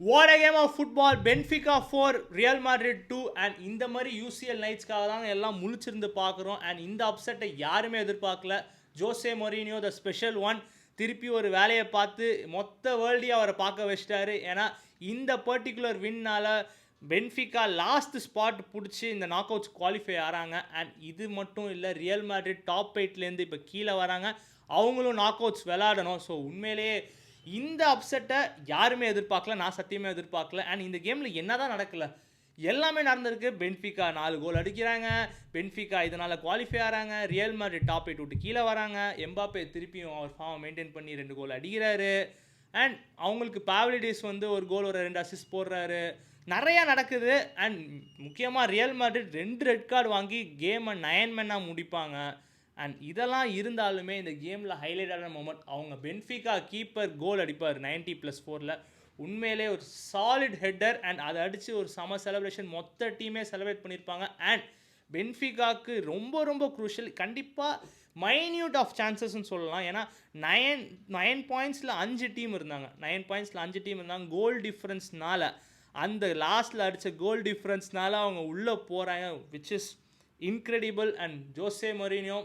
What a game of football. Benfica 4 Real Madrid 2 and இந்த மாதிரி UCL நைட்ஸ்க்காக தான் எல்லாம் முழிச்சிருந்து பார்க்குறோம். அண்ட் இந்த அப்செட்டை யாருமே எதிர்பார்க்கல. José Mourinho the special one திருப்பி ஒரு வேலையை பார்த்து மொத்த வேர்ல்டையும் அவரை பார்க்க வச்சிட்டாரு. ஏன்னா இந்த பர்டிகுலர் வின்னால் பென்ஃபிகா லாஸ்ட் ஸ்பாட் பிடிச்சி இந்த நாக் அவுட்ஸ் குவாலிஃபை ஆகிறாங்க. அண்ட் இது மட்டும் இல்லை, ரியல் மேட்ரிட் டாப் 8லேருந்து இப்போ கீழே வராங்க. அவங்களும் நாக் அவுட்ஸ் விளாடணும். ஸோ உண்மையிலேயே இந்த அப்செட்டை யாருமே எதிர்பார்க்கல, நான் சத்தியமே எதிர்பார்க்கல. அண்ட் இந்த கேமில் என்ன தான் நடக்கல, எல்லாமே நடந்திருக்கு. பென்ஃபிகா 4 கோல் அடிக்கிறாங்க, பென்ஃபிகா இதனால் குவாலிஃபை ஆகிறாங்க, ரியல் மேட்ரிட் டாப் 8 விட்டு கீழே வராங்க, எம்பாப்பே திருப்பியும் அவர் ஃபார்மை மெயின்டைன் பண்ணி 2 கோல் அடிக்கிறாரு. அண்ட் அவங்களுக்கு பாவலிடிஸ் ஒரு கோல் ஒரு 2 அசிஸ்ட் போடுறாரு. நிறையா நடக்குது. அண்ட் முக்கியமாக ரியல் மேட்ரிட் 2 ரெட் கார்டு வாங்கி கேமை 9 மேனாக முடிப்பாங்க. அண்ட் இதெல்லாம் இருந்தாலுமே இந்த கேமில் ஹைலைட்டான மொமெண்ட் அவங்க பென்ஃபிகா கீப்பர் கோல் அடிப்பார் 90+4 உண்மையிலே ஒரு சாலிட் ஹெட்டர். அண்ட் அதை அடித்து ஒரு சம செலிப்ரேஷன் மொத்த டீமே செலிப்ரேட் பண்ணியிருப்பாங்க. அண்ட் பென்ஃபிகாவுக்கு ரொம்ப ரொம்ப குரூஷியல், கண்டிப்பாக மைன்யூட் ஆஃப் சான்சஸ்ன்னு சொல்லலாம். ஏன்னா 9 பாயிண்ட்ஸில் 5 டீம் இருந்தாங்க, 9 பாயிண்ட்ஸில் 5 டீம் இருந்தாங்க. கோல் டிஃப்ரென்ஸ்னால, அந்த லாஸ்ட்டில் அடித்த கோல் டிஃப்ரென்ஸ்னால அவங்க உள்ளே போகிறாங்க, which is incredible. And José Mourinho